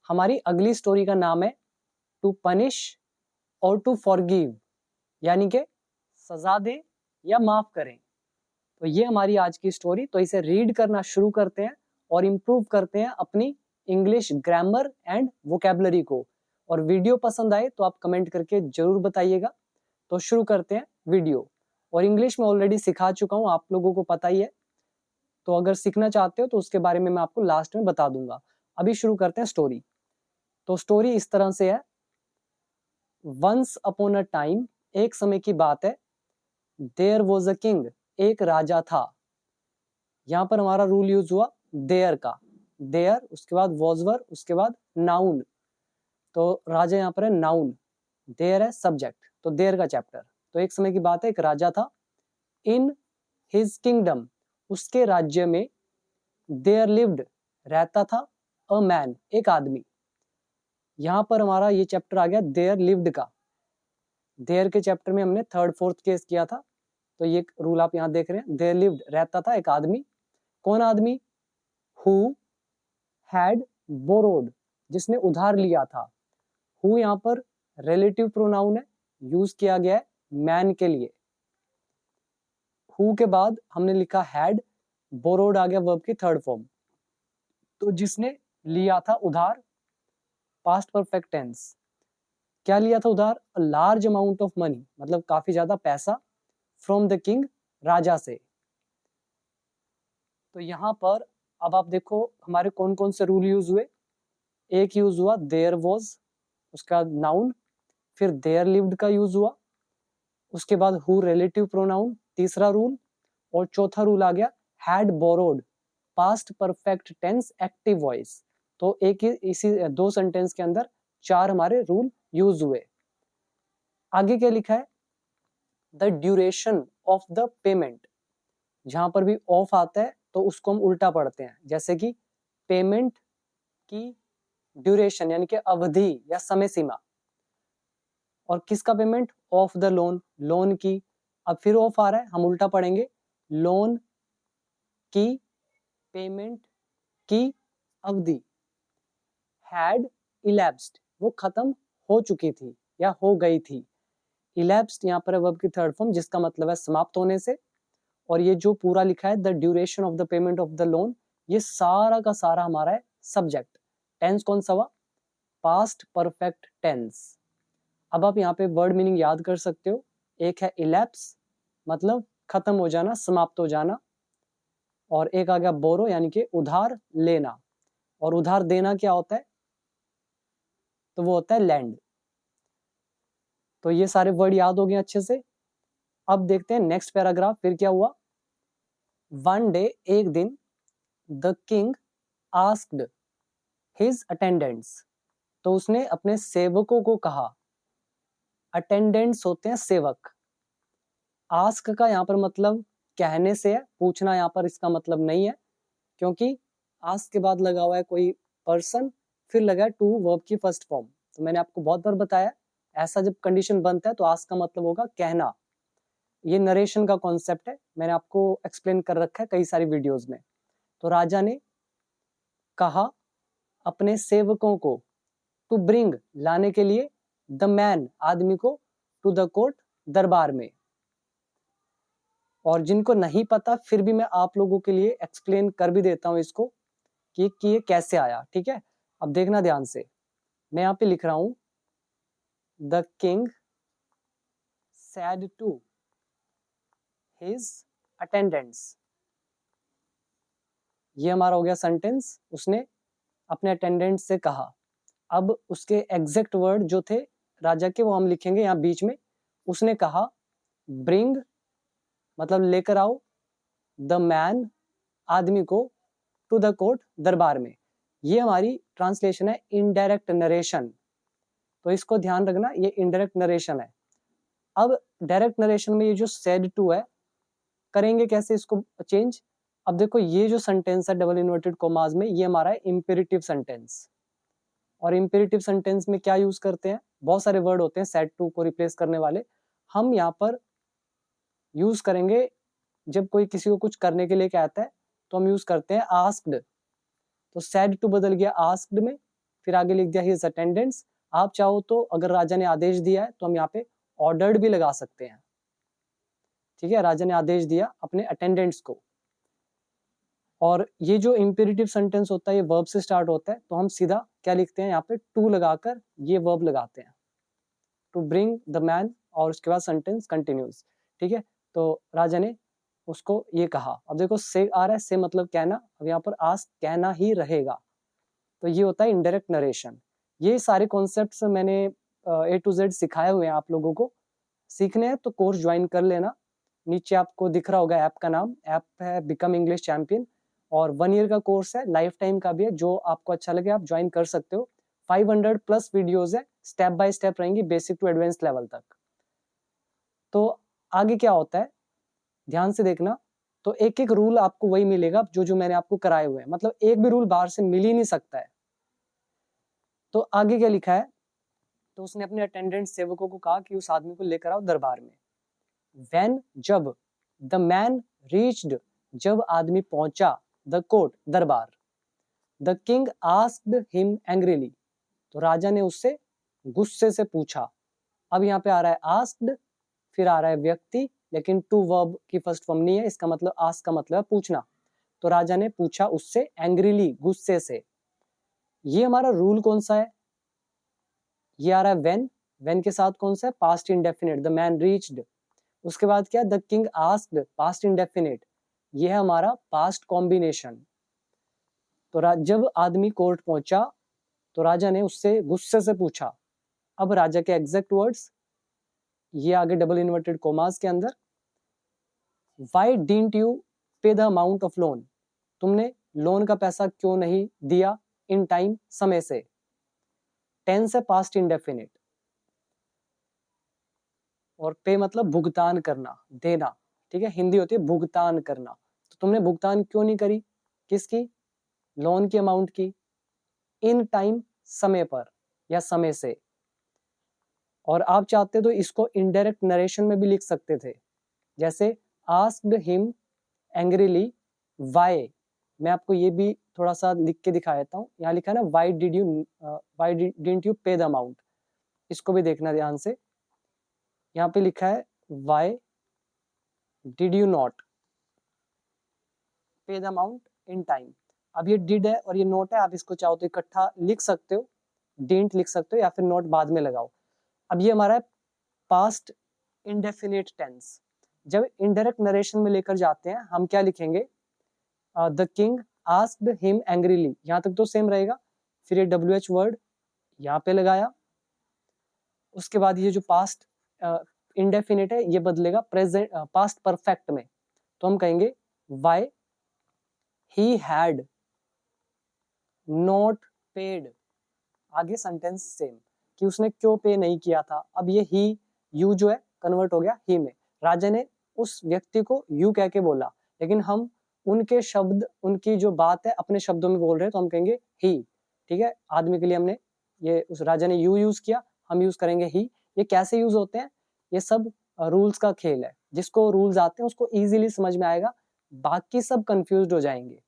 हमारी अगली स्टोरी का नाम है टू पनिश और टू फॉरगिव, यानी कि सजा दे या माफ करें। तो ये हमारी आज की स्टोरी। तो इसे रीड करना शुरू करते हैं और इम्प्रूव करते हैं अपनी इंग्लिश ग्रामर एंड वोकेबलरी को। और वीडियो पसंद आए तो आप कमेंट करके जरूर बताइएगा। तो शुरू करते हैं वीडियो। और इंग्लिश में ऑलरेडी सिखा चुका हूँ, आप लोगों को पता ही है। तो अगर सीखना चाहते हो तो उसके बारे में मैं आपको लास्ट में बता दूंगा। अभी शुरू करते हैं स्टोरी। तो स्टोरी इस तरह से है। वंस अपॉन अ टाइम, एक समय की बात है, देयर वॉज अ किंग, एक राजा था। यहां पर हमारा रूल यूज हुआ देयर का। देयर, उसके बाद वॉजवर, उसके बाद नाउन। तो राजा यहाँ पर है नाउन, देयर है सब्जेक्ट, तो देयर का चैप्टर। तो एक समय की बात है, एक राजा था। इन हिज किंगडम, उसके राज्य में, देयर लिव्ड, रहता था, अ मैन, एक आदमी। यहां पर हमारा ये चैप्टर आ गया देयर लिव्ड का। देयर के चैप्टर में हमने थर्ड फोर्थ केस किया था। तो ये रूल आप यहाँ देख रहे हैं, देयर लिव्ड, रहता था एक आदमी। कौन आदमी? हु हैड बोरोड, जिसने उधार लिया था। हु यहाँ पर रिलेटिव प्रोनाउन है, यूज किया गया है मैन के लिए। हु के बाद हमने लिखा हैड, बोरोड आ गया वर्ब की थर्ड फॉर्म। तो जिसने लिया था उधार, पास्ट परफेक्ट टेंस। क्या लिया था उधार? A large amount of money, मतलब काफी ज्यादा पैसा, फ्रॉम द किंग, राजा से। तो यहां पर अब आप देखो हमारे कौन कौन से रूल यूज हुए। एक यूज हुआ देयर वॉज, उसका नाउन। फिर देयर लिव्ड का यूज हुआ। उसके बाद हु रिलेटिव प्रोनाउन, तीसरा रूल। और चौथा रूल आ गया had borrowed, past perfect tense active voice. तो एक ही इसी दो सेंटेंस के अंदर चार हमारे रूल यूज हुए। आगे क्या लिखा है? The duration of the payment. जहां पर भी ऑफ आता है तो उसको हम उल्टा पढ़ते हैं, जैसे कि पेमेंट की ड्यूरेशन यानी कि अवधि या समय सीमा। और किसका payment? Of the loan, loan की। अब फिर ऑफ आ रहा है, हम उल्टा पढ़ेंगे, लोन की पेमेंट की अवधि। हैड इलैप्स्ड, वो खत्म हो चुकी थी या हो गई थी। इलैप्स्ड यहाँ पर है वर्ब की थर्ड फॉर्म, जिसका मतलब है समाप्त होने से। और ये जो पूरा लिखा है the duration of the payment of the loan, ये सारा का सारा हमारा है सब्जेक्ट। टेंस कौन सा हुआ? Past perfect tense. अब आप यहाँ पे वर्ड मीनिंग याद कर सकते हो। एक है इलैप्स, मतलब खत्म हो जाना, समाप्त हो जाना। और एक आ गया बोरो, यानी कि उधार लेना। और उधार देना क्या होता है? तो वो होता है लैंड। तो ये सारे वर्ड याद हो गए अच्छे से। अब देखते हैं नेक्स्ट पैराग्राफ, फिर क्या हुआ। वन डे, एक दिन, the king asked his attendants, तो उसने अपने सेवकों को कहा। अटेंडेंट्स होते हैं सेवक। आस्क का यहाँ पर मतलब कहने से है, पूछना यहाँ पर इसका मतलब नहीं है, क्योंकि आस्क के बाद लगा हुआ है कोई पर्सन, फिर लगा है टू वर्ब की फर्स्ट फॉर्म। तो मैंने आपको बहुत बार बताया, ऐसा जब कंडीशन बनता है तो आस्क का मतलब होगा कहना। ये नरेशन का कॉन्सेप्ट है, मैंने आपको एक्सप्लेन कर रखा है कई सारी वीडियोस में। तो राजा ने कहा अपने सेवकों को, टू ब्रिंग, लाने के लिए, द मैन, आदमी को, टू द कोर्ट, दरबार में। और जिनको नहीं पता फिर भी मैं आप लोगों के लिए एक्सप्लेन कर भी देता हूं इसको कि ये कैसे आया, ठीक है। अब देखना ध्यान से, मैं यहाँ पे लिख रहा हूं the king said to his attendants. ये हमारा हो गया सेंटेंस, उसने अपने अटेंडेंट से कहा। अब उसके एग्जैक्ट वर्ड जो थे राजा के वो हम लिखेंगे यहाँ बीच में। उसने कहा ब्रिंग, मतलब लेकर आओ, द मैन, आदमी को, टू द कोर्ट, दरबार में। ये हमारी ट्रांसलेशन है इनडायरेक्ट नरेशन। तो इसको ध्यान रखना, ये इनडायरेक्ट नरेशन है। अब डायरेक्ट नरेशन में ये जो सेड टू है, करेंगे कैसे इसको चेंज। अब देखो ये जो सेंटेंस है डबल इन्वर्टेड कॉमास में, ये हमारा है इंपेरेटिव सेंटेंस। और इंपेरेटिव सेंटेंस में क्या यूज करते हैं? बहुत सारे वर्ड होते हैं सेड टू को रिप्लेस करने वाले। हम यहाँ पर यूज करेंगे जब कोई किसी को कुछ करने के लिए कहता है तो हम यूज करते हैं आस्क्ड। तो सैड टू बदल गया आस्क्ड में, फिर आगे लिख दिया हिज अटेंडेंट्स। आप चाहो तो अगर राजा ने आदेश दिया है तो हम यहाँ पे ऑर्डर्ड भी लगा सकते हैं, ठीक है, राजा ने आदेश दिया अपने अटेंडेंट्स को। और ये जो इंपेरेटिव सेंटेंस होता है ये वर्ब से स्टार्ट होता है, तो हम सीधा क्या लिखते हैं यहाँ पे, टू लगाकर ये वर्ब लगाते हैं, टू ब्रिंग द मैन, और उसके बाद सेंटेंस कंटिन्यूज, ठीक है। तो राजा ने उसको ये कहा। अब देखो से आ रहा है, से मतलब कहना, अब यहाँ पर आस्क कहना ही रहेगा, तो ये होता है इनडायरेक्ट नरेशन। ये सारे कॉन्सेप्ट्स मैंने A to Z सिखाए हुए हैं आप लोगों को, सीखने हैं तो कोर्स ज्वाइन कर लेना। नीचे आपको दिख रहा होगा ऐप का नाम, ऐप है बिकम इंग्लिश चैंपियन, और 1 ईयर का कोर्स है, लाइफ टाइम का भी है, जो आपको अच्छा लगे आप ज्वाइन कर सकते हो। 500 प्लस वीडियोस है, स्टेप बाय स्टेप रहेंगी, बेसिक टू एडवांस लेवल तक। तो आगे क्या होता है ध्यान से देखना, तो एक एक रूल आपको वही मिलेगा जो जो मैंने आपको कराए हुए हैं, मतलब एक भी रूल बाहर से मिल ही नहीं सकता है। तो आगे क्या लिखा है, तो उसने अपने अटेंडेंट सेवकों को कहा कि उस आदमी को लेकर आओ दरबार में। When जब, द मैन रीच्ड जब आदमी पहुंचा, द कोर्ट दरबार, the king asked him angrily तो राजा ने उससे गुस्से से पूछा। अब यहाँ पे आ रहा है आस्क्ड, फिर आ रहा है व्यक्ति, लेकिन टू वर्ब की फर्स्ट फॉर्म नहीं है, इसका मतलब आस्क का मतलब है पूछना। तो राजा ने पूछा उससे एंग्रीली, गुस्से से। ये हमारा रूल कौन सा है, ये आ रहा है व्हेन के साथ कौन सा है, past indefinite, the man reached. उसके बाद क्या, the king asked, past indefinite, ये है हमारा पास्ट कॉम्बिनेशन। तो जब आदमी कोर्ट पहुंचा तो राजा ने उससे गुस्से से पूछा। अब राजा के एग्जैक्ट वर्ड्स, ये आगे डबल इन्वर्टेड कोमास के अंदर, वाई डिडंट यू पे द अमाउंट ऑफ लोन, तुमने लोन का पैसा क्यों नहीं दिया इन टाइम, समय से। टेंस है पास्ट इंडेफिनिट, और पे मतलब भुगतान करना, देना, ठीक है, हिंदी होती है भुगतान करना। तो तुमने भुगतान क्यों नहीं करी, किसकी, लोन की अमाउंट की, इन टाइम, समय पर या समय से। और आप चाहते तो इसको इनडायरेक्ट नरेशन में भी लिख सकते थे, जैसे आस्क्ड हिम एंग्रीली वाई। मैं आपको ये भी थोड़ा सा लिख के दिखा देता हूँ, यहाँ लिखा है ना वाई डिडंट यू पे द अमाउंट, इसको भी देखना ध्यान से। यहाँ पे लिखा है वाई डिड यू नॉट पे द अमाउंट इन टाइम। अब ये डिड है और ये नोट है, आप इसको चाहो तो इकट्ठा लिख सकते हो, डिडंट लिख सकते हो, या फिर नोट बाद में लगाओ। अब ये हमारा पास्ट इंडेफिनिट टेंस। जब इनडायरेक्ट नरेशन में लेकर जाते हैं हम क्या लिखेंगे, the king asked him angrily, यहाँ तक तो सेम रहेगा। फिर ये WH वर्ड यहाँ पे लगाया, उसके बाद ये जो पास्ट इंडेफिनिट है ये बदलेगा प्रेजेंट पास्ट परफेक्ट में, तो हम कहेंगे why he had not paid. आगे सेंटेंस सेम, कि उसने क्यों पे नहीं किया था। अब ये ही, यू जो है कन्वर्ट हो गया ही में। राजा ने उस व्यक्ति को यू कह के बोला, लेकिन हम उनके शब्द, उनकी जो बात है अपने शब्दों में बोल रहे हैं, तो हम कहेंगे ही, ठीक है। आदमी के लिए हमने ये, उस राजा ने यू यूज किया, हम यूज करेंगे ही। ये कैसे यूज होते हैं, ये सब रूल्स का खेल है, जिसको रूल्स आते हैं उसको इजीली समझ में आएगा, बाकी सब कंफ्यूज्ड हो जाएंगे,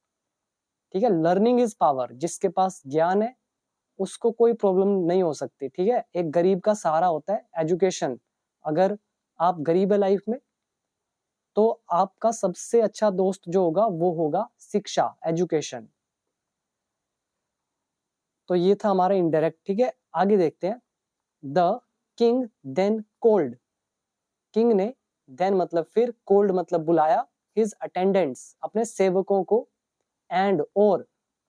ठीक है। लर्निंग इज पावर, जिसके पास ज्ञान है उसको कोई प्रॉब्लम नहीं हो सकती, ठीक है। एक गरीब का सहारा होता है एजुकेशन। अगर आप गरीब है लाइफ में, तो आपका सबसे अच्छा दोस्त जो होगा वो होगा शिक्षा, एजुकेशन। तो ये था हमारा इनडायरेक्ट, ठीक है। आगे देखते हैं, the king then called, king ने, देन मतलब फिर, कोल्ड मतलब बुलाया, हिज अटेंडेंट्स अपने सेवकों को, एंड और,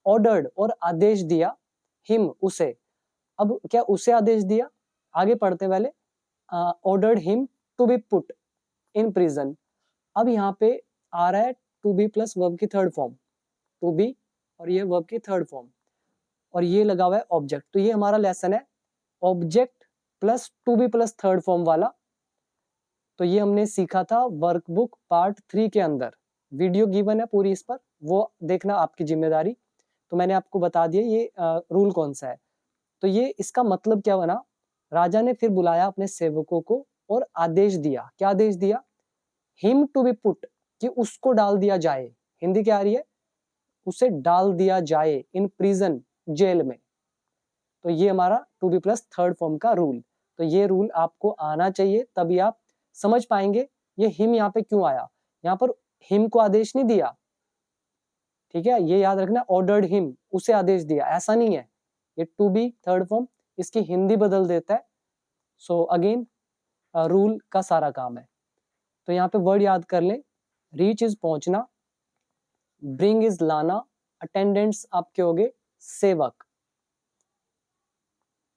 ऑर्डर्ड और आदेश दिया, हिम उसे। अब क्या उसे आदेश दिया, आगे पढ़ते पहले, ordered him to be put in prison. अब यहाँ पे आ रहा है टू बी प्लस वर्ब की थर्ड फॉर्म, टू बी और ये वर्ब की थर्ड फॉर्म, और ये लगा हुआ है ऑब्जेक्ट। तो ये हमारा लेसन है object plus to be plus third form वाला। तो ये हमने सीखा था वर्कबुक पार्ट 3 के अंदर, वीडियो गिवन है पूरी इस पर, वो देखना आपकी जिम्मेदारी। तो मैंने आपको बता दिया ये रूल कौन सा है। तो ये इसका मतलब क्या बना, राजा ने फिर बुलाया अपने सेवकों को और आदेश दिया, क्या आदेश दिया, हिम टू बी पुट, कि उसको डाल दिया जाए। हिंदी क्या आ रही है, उसे डाल दिया जाए, इन प्रिजन, जेल में। तो ये हमारा to be plus third form का रूल। तो ये रूल आपको आना चाहिए, तभी आप समझ पाएंगे ये हिम यहाँ पे क्यों आया। यहाँ पर हिम को आदेश नहीं दिया, ठीक है, ये याद रखना, ऑर्डर्ड हिम, उसे आदेश दिया, ऐसा नहीं है। ये टू बी थर्ड फॉर्म इसकी हिंदी बदल देता है। सो अगेन रूल का सारा काम है। तो यहाँ पे वर्ड याद कर लें, रीच इज पहुंचना, ब्रिंग इज लाना, अटेंडेंट्स आपके हो गए सेवक,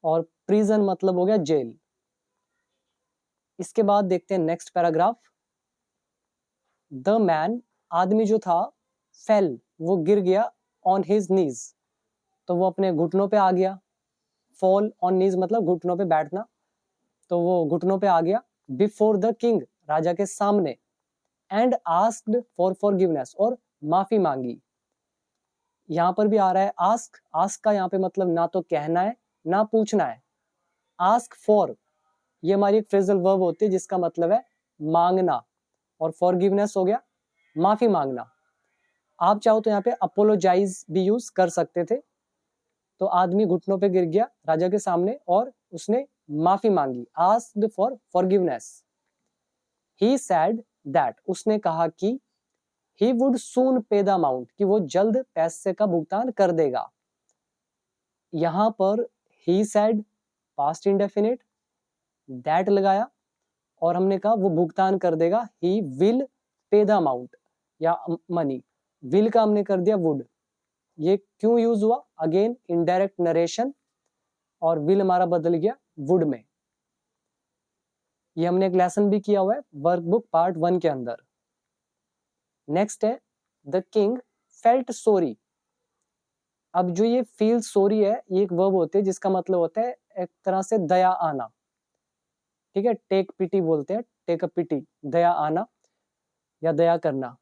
और प्रिजन मतलब हो गया जेल। इसके बाद देखते हैं नेक्स्ट पैराग्राफ। द मैन, आदमी जो था, फेल, वो गिर गया, ऑन हिज नीज, तो वो अपने घुटनों पे आ गया। फॉल ऑन नीज मतलब घुटनों पे बैठना, तो वो घुटनों पे आ गया। बिफोर द किंग, राजा के सामने। एंड आस्क्ड फॉर फॉरगिवनेस, और माफी मांगी। यहाँ पर भी आ रहा है आस्क, आस्क का यहाँ पे मतलब ना तो कहना है ना पूछना है। आस्क फॉर, ये हमारी एक फ्रेजल वर्ब होती है जिसका मतलब है मांगना, और फॉरगिवनेस हो गया माफी मांगना। आप चाहो तो यहाँ पे अपोलोजाइज भी यूज कर सकते थे। तो आदमी घुटनों पे गिर गया राजा के सामने और उसने माफी मांगी, asked for forgiveness. He said that, उसने कहा कि he would soon pay the amount, कि वो जल्द पैसे का भुगतान कर देगा। यहां पर he said past indefinite, that लगाया और हमने कहा वो भुगतान कर देगा, he will pay the amount या money, will का हमने कर दिया would। ये क्यों यूज हुआ, अगेन इनडायरेक्ट नरेशन, और will हमारा बदल गया would में। ये हमने एक लेसन भी किया हुआ है वर्कबुक पार्ट 1 के अंदर। नेक्स्ट है द किंग फेल्ट सोरी। अब जो ये फील सोरी है, ये एक वर्ब होती है जिसका मतलब होता है एक तरह से दया आना, ठीक है, टेक पिटी बोलते हैं, टेक अ पिटी, दया आना या दया करना।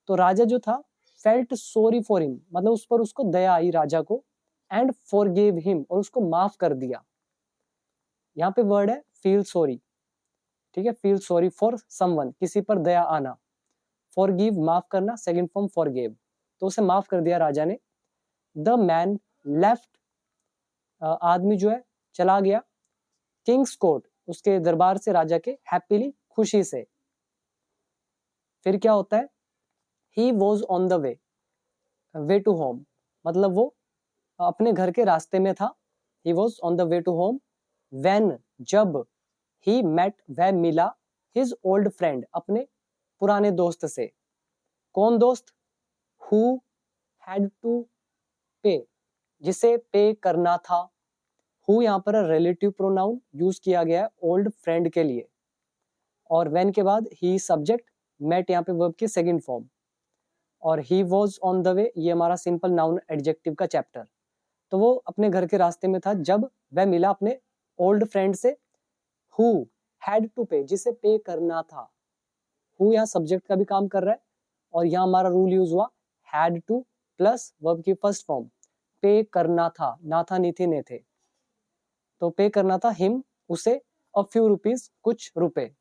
तो राजा जो था फेल्ट सोरी फॉर हिम, मतलब उस पर उसको दया आई राजा को, एंड फॉरगिव हिम, और उसको माफ कर दिया। यहाँ पे वर्ड है फील सोरी, ठीक है, फील सॉरी फॉर समवन, किसी पर दया आना। फॉरगिव माफ करना, सेकंड फॉर्म फॉरगिव, तो उसे माफ कर दिया राजा ने। द मैन लेफ्ट, आदमी जो है चला गया, किंग्स कोर्ट, उसके दरबार से, राजा के, हैप्पीली, खुशी से। फिर क्या होता है, he was on the way to home, मतलब वो अपने घर के रास्ते में था। He was on the way to home when, जब, ही मेट, वह मिला, हिज ओल्ड फ्रेंड, अपने पुराने दोस्त से। कौन दोस्त, हु हैड टू पे, जिसे पे करना था। हु यहाँ पर रिलेटिव प्रोनाउन यूज किया गया है ओल्ड फ्रेंड के लिए, और व्हेन के बाद ही सब्जेक्ट, मेट यहाँ पे वर्ब की सेकंड फॉर्म, और ही वॉज ऑन द वे, ये हमारा सिंपल नाउन एडजेक्टिव का चैप्टर। तो वो अपने घर के रास्ते में था जब वह मिला अपने ओल्ड फ्रेंड से। हु हैड टू पे, जिसे पे करना था। हु यहाँ सब्जेक्ट का भी काम कर रहा है, और यहाँ हमारा रूल यूज हुआ हैड टू प्लस वर्ब की फर्स्ट फॉर्म, पे करना था, ना था, नी थे, ने थे, तो पे करना था हिम, उसे, अ फ्यू रुपीज, कुछ रुपए।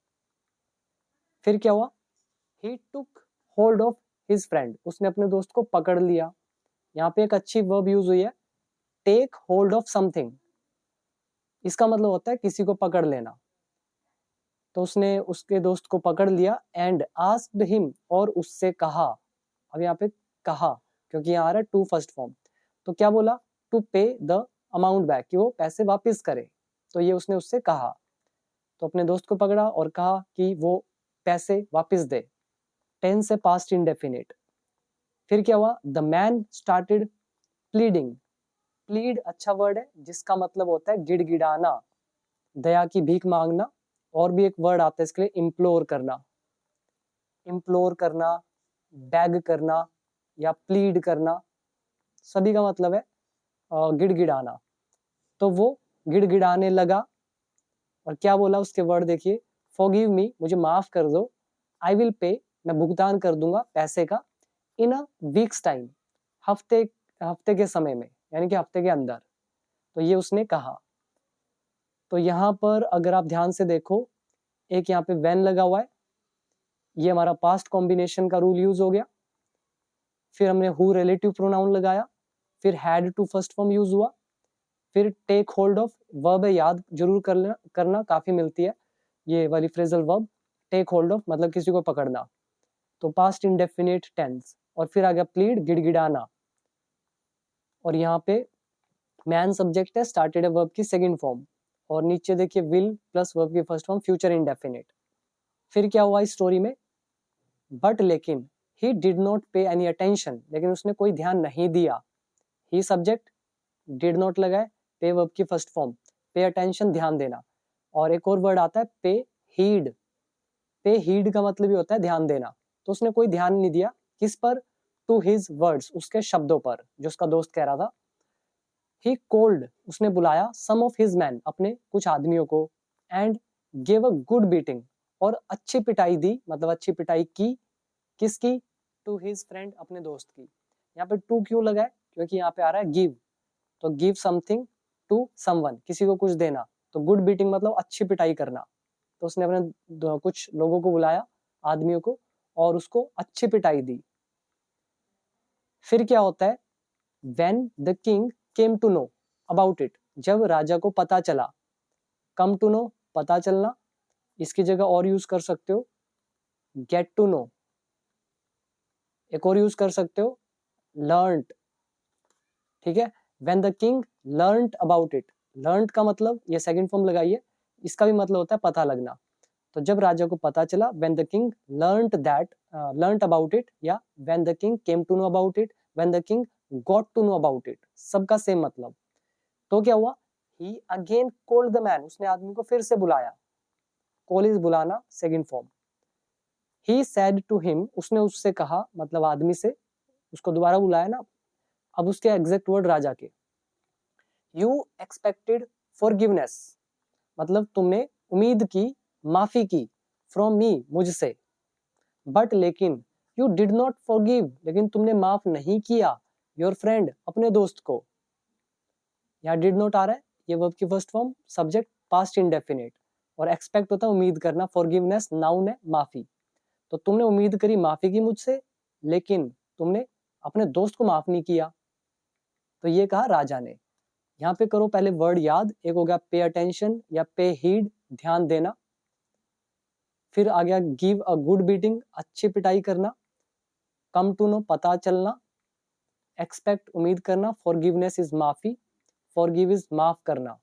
फिर क्या हुआ, ही टुक होल्ड ऑफ हिज फ्रेंड, उसने अपने दोस्त को पकड़ लिया। यहाँ पे एक अच्छी वर्ब यूज हुई है, टेक होल्ड ऑफ समथिंग, इसका मतलब होता है किसी को पकड़ लेना। तो उसने उसके दोस्त को पकड़ लिया, एंड आस्क्ड हिम, और उससे कहा। अब यहाँ पे कहा, क्योंकि यहाँ आ रहा है टू फर्स्ट फॉर्म, तो क्या बोला, टू पे द अमाउंट बैक, कि वो पैसे वापस करे। तो ये उसने उससे कहा, तो अपने दोस्त को पकड़ा और कहा कि वो पैसे वापस दे। टेंस से पास्ट इंडेफिनिट। फिर क्या हुआ, the man started pleading. Plead अच्छा वर्ड है जिसका मतलब होता है गिड़गिड़ाना, दया की भीख मांगना। और भी एक वर्ड आता है इसके लिए, इम्प्लोर करना। इम्प्लोर करना, बैग करना या प्लीड करना, सभी का मतलब है गिड़गिड़ाना। तो वो गिड़गिड़ाने लगा, और क्या बोला उसके वर्ड देखिए, फॉरगिव मी, मुझे माफ कर दो, आई विल पे, मैं भुगतान कर दूंगा पैसे का, इन अ वीक्स टाइम, हफ्ते के समय में, यानी कि हफ्ते के अंदर। तो ये उसने कहा। तो यहाँ पर अगर आप ध्यान से देखो, एक यहाँ पे व्हेन लगा हुआ है, ये हमारा पास्ट कॉम्बिनेशन का रूल यूज हो गया। फिर हमने हु रिलेटिव प्रोनाउन लगाया, फिर had to first form use हुआ, फिर टेक होल्ड ऑफ वर्ब है, याद जरूर करना काफी मिलती है ये वाली phrasal verb. Take hold of मतलब किसी को पकड़ना, तो पास्ट इंडेफिनिट टेंस। और फिर आ गया प्लीड, गिड़गिड़ाना। और यहाँ पे मैन सब्जेक्ट है, स्टार्टेड है वर्ब की सेकंड फॉर्म, और नीचे देखिए विल प्लस वर्ब की फर्स्ट फॉर्म फ्यूचर इंडेफिनिट। फिर क्या हुआ इस स्टोरी में, बट लेकिन ही डिड नॉट पे एनी अटेंशन, लेकिन उसने कोई ध्यान नहीं दिया। ही सब्जेक्ट, डिड नॉट लगा है, पे वर्ब की फर्स्ट फॉर्म, पे अटेंशन ध्यान देना। और एक और वर्ड आता है पे हीड। पे हीड का मतलब ही होता है ध्यान देना। तो उसने कोई ध्यान नहीं दिया, किस पर, टू हिज वर्ड्स, उसके शब्दों पर जो उसका दोस्त कह रहा था। ही कॉल्ड, उसने बुलाया, सम ऑफ हिज मैन, अपने कुछ आदमियों को, and gave a good beating, और अच्छी पिटाई दी, मतलब अच्छी पिटाई की, किसकी, टू हिज फ्रेंड, अपने दोस्त की। यहाँ पे टू क्यों लगा है, क्योंकि यहाँ पे आ रहा है गिव, तो गिव समथिंग टू समवन, किसी को कुछ देना। तो गुड बीटिंग मतलब अच्छी पिटाई करना। तो उसने अपने कुछ लोगों को बुलाया, आदमियों को, और उसको अच्छी पिटाई दी। फिर क्या होता है, when the king came to know about it, जब राजा को पता चला। कम टू नो पता चलना, इसकी जगह और यूज कर सकते हो गेट टू नो। एक और यूज कर सकते हो लर्नड, ठीक है। When the king learned about it, learned का मतलब ये सेकंड फॉर्म लगाइए, इसका भी मतलब होता है पता लगना। तो जब राजा को पता चला, when the king learned about it, या when the king came to know about it, when the king got to know about it, सबका सेम मतलब। तो क्या हुआ, he again called the man, उसने आदमी को फिर से बुलाया। कॉल इज बुलाना, second form. He said to him, उसने उससे कहा, मतलब आदमी से, उसको दोबारा बुलाया ना। अब उसके एग्जैक्ट वर्ड राजा के, यू एक्सपेक्टेड फॉरगिवनेस, मतलब तुमने उम्मीद की, माफी की, फ्रॉम मी, मुझसे। बट लेकिन, यू डिड नॉट फॉरगिव, लेकिन तुमने माफ नहीं किया, योर फ्रेंड, अपने दोस्त को। यहाँ डिड नॉट आ रहा है, ये वर्ब की first form, subject past indefinite, और एक्सपेक्ट होता है उम्मीद करना, फॉरगिवनेस नाउन है, माफी। तो तुमने उम्मीद करी, माफी की मुझसे, लेकिन तुमने अपने दोस्त को माफ नहीं किया। तो ये कहा राजा ने। यहाँ पे करो पहले वर्ड याद, एक हो गया पे अटेंशन या पे हीड, ध्यान देना। फिर आ गया गिव अ गुड बीटिंग, अच्छी पिटाई करना। कम टू नो पता चलना। एक्सपेक्ट उम्मीद करना। फॉरगिवनेस इज माफी, फॉरगिव इज माफ करना।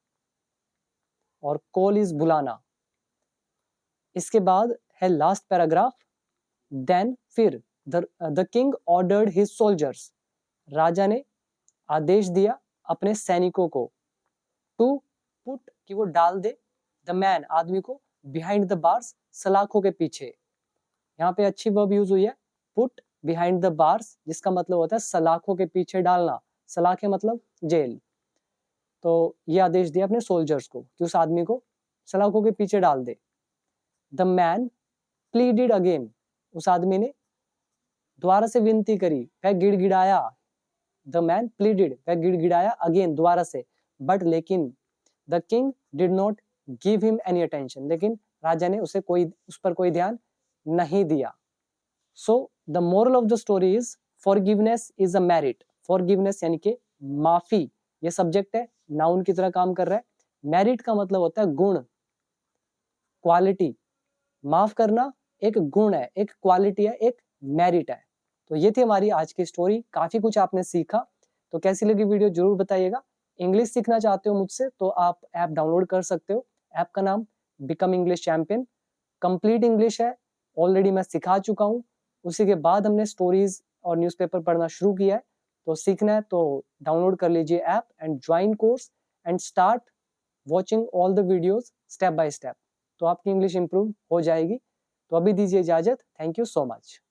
और कॉल इज बुलाना। इसके बाद है लास्ट पैराग्राफ, देन फिर the king ordered his soldiers, राजा ने आदेश दिया अपने सैनिकों को, टू पुट, कि वो डाल दे, द मैन, आदमी को, बिहाइंड द बार्स, सलाखों के पीछे। यहाँ पे अच्छी वर्ब यूज हुई है, पुट बिहाइंड द बार्स, जिसका मतलब होता है सलाखों के पीछे डालना। सलाखें मतलब जेल। तो ये आदेश दिया अपने सोल्जर्स को कि उस आदमी को सलाखों के पीछे डाल दे। द मैन प्लीडेड अगेन, उस आदमी ने दोबारा से विनती करी, वह गिड़गिड़ाया। द मैन प्लीडेड, वह गिड़गिड़ाया, अगेन दोबारा से। बट लेकिन, the king did not give him any attention, लेकिन राजा ने उस पर कोई ध्यान नहीं दिया। So the moral of the story is forgiveness is a merit. Forgiveness यानी कि माफी, ये सब्जेक्ट है, नाउन की तरह काम कर रहा है। मेरिट का मतलब होता है गुण, क्वालिटी। माफ करना एक गुण है, एक क्वालिटी है, एक मेरिट है। तो ये थी हमारी आज की स्टोरी, काफी कुछ आपने सीखा। तो कैसी लगी वीडियो जरूर बताइएगा। इंग्लिश सीखना चाहते हो मुझसे तो आप ऐप डाउनलोड कर सकते हो। ऐप का नाम become English champion, complete English है, ऑलरेडी मैं सिखा चुका हूँ। उसी के बाद हमने स्टोरीज और न्यूज़पेपर पढ़ना शुरू किया है। तो सीखना है तो डाउनलोड कर लीजिए app and join course and start watching all the videos step by step. तो आपकी इंग्लिश इंप्रूव हो जाएगी। तो अभी दीजिए इजाजत। Thank you so much.